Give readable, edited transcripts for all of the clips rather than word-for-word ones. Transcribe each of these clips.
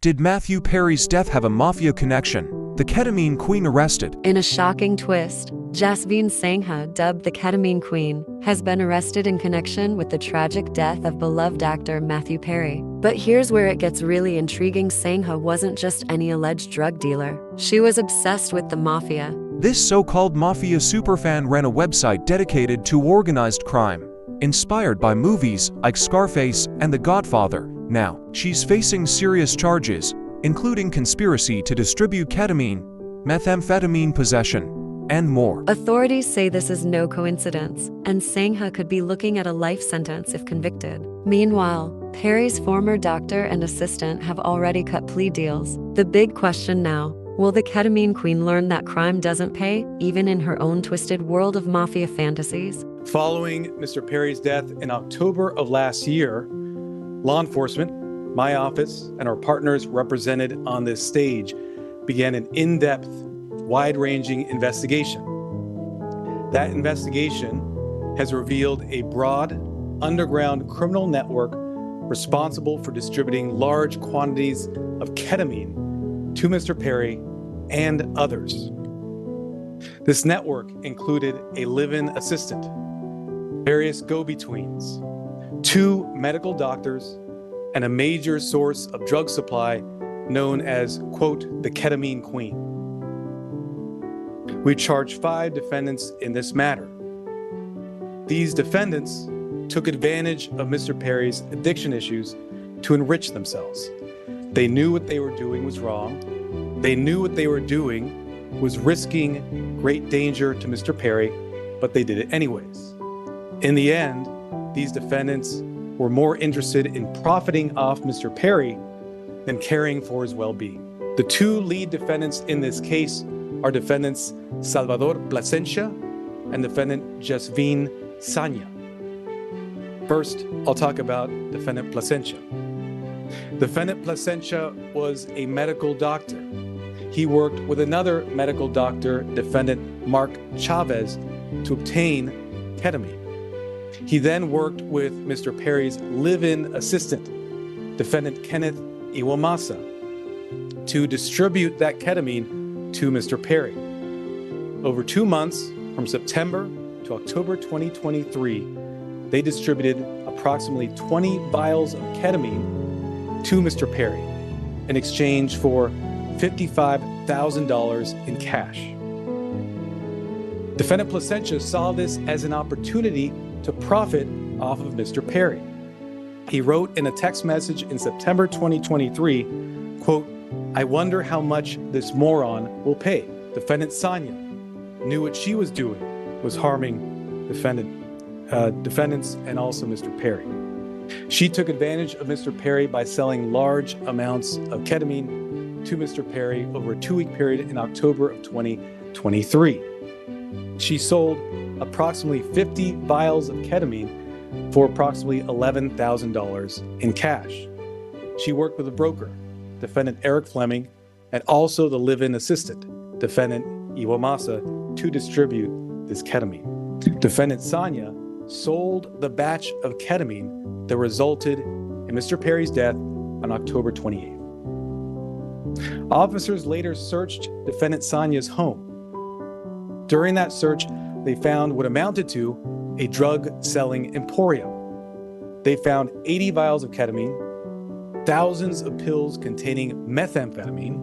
Did Matthew Perry's death have a mafia connection? The ketamine queen arrested. In a shocking twist, Jasveen Sangha, dubbed the Ketamine Queen, has been arrested in connection with the tragic death of beloved actor Matthew Perry. But here's where it gets really intriguing. Sangha wasn't just any alleged drug dealer. She was obsessed with the mafia. This so-called mafia superfan ran a website dedicated to organized crime, inspired by movies like Scarface and The Godfather. Now, she's facing serious charges, including conspiracy to distribute ketamine, methamphetamine possession, and more. Authorities say this is no coincidence, and Sangha could be looking at a life sentence if convicted. Meanwhile, Perry's former doctor and assistant have already cut plea deals. The big question now: will the Ketamine Queen learn that crime doesn't pay, even in her own twisted world of mafia fantasies? Following Mr. Perry's death in October of last year, law enforcement, my office, and our partners represented on this stage began an in-depth, wide-ranging investigation. That investigation has revealed a broad, underground criminal network responsible for distributing large quantities of ketamine to Mr. Perry and others. This network included a live-in assistant, various go-betweens, 2 medical doctors, and a major source of drug supply known as, quote, the Ketamine Queen. We charged 5 defendants in this matter. These defendants took advantage of Mr. Perry's addiction issues to enrich themselves. They knew what they were doing was wrong. They knew what they were doing was risking great danger to Mr. Perry, but they did it anyways. In the end, these defendants were more interested in profiting off Mr. Perry than caring for his well-being. The 2 lead defendants in this case are defendants Salvador Plasencia and defendant Jasveen Sangha. First, I'll talk about defendant Plasencia. Defendant Plasencia was a medical doctor. He worked with another medical doctor, defendant Mark Chavez, to obtain ketamine. He then worked with Mr. Perry's live-in assistant, defendant Kenneth Iwamasa, to distribute that ketamine to Mr. Perry. Over 2 months, from September to October 2023, they distributed approximately 20 vials of ketamine to Mr. Perry in exchange for $55,000 in cash. Defendant Plasencia saw this as an opportunity to profit off of Mr. Perry. He wrote in a text message in September 2023, quote, "I wonder how much this moron will pay." Defendant Sangha knew what she was doing was harming defendants and also Mr. Perry. She took advantage of Mr. Perry by selling large amounts of ketamine to Mr. Perry over a 2-week period in October of 2023. She sold approximately 50 vials of ketamine for approximately $11,000 in cash. She worked with a broker, defendant Eric Fleming, and also the live-in assistant, defendant Iwamasa, to distribute this ketamine. Defendant Sangha sold the batch of ketamine that resulted in Mr. Perry's death on October 28th. Officers later searched defendant Sangha's home. During that search, they found what amounted to a drug-selling emporium. They found 80 vials of ketamine, thousands of pills containing methamphetamine,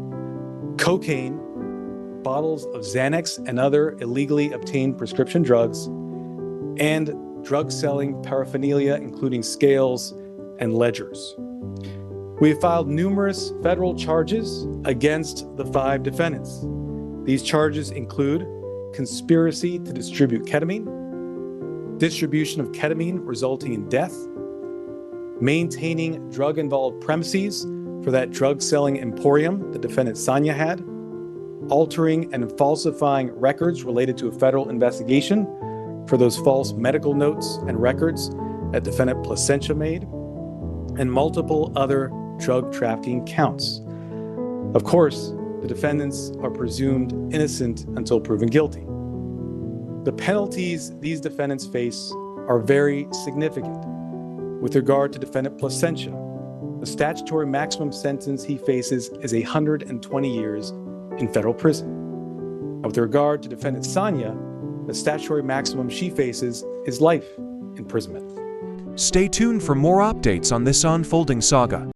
cocaine, bottles of Xanax and other illegally obtained prescription drugs, and drug-selling paraphernalia, including scales and ledgers. We have filed numerous federal charges against the 5 defendants. These charges include conspiracy to distribute ketamine, distribution of ketamine resulting in death, maintaining drug-involved premises for that drug-selling emporium the defendant Sangha had, altering and falsifying records related to a federal investigation for those false medical notes and records that defendant Plasencia made, and multiple other drug trafficking counts. Of course, the defendants are presumed innocent until proven guilty. The penalties these defendants face are very significant. With regard to defendant Plasencia, the the statutory maximum sentence he faces is 120 years in federal prison. And with regard to defendant Sonia, the statutory maximum she faces is life imprisonment. Stay tuned for more updates on this unfolding saga.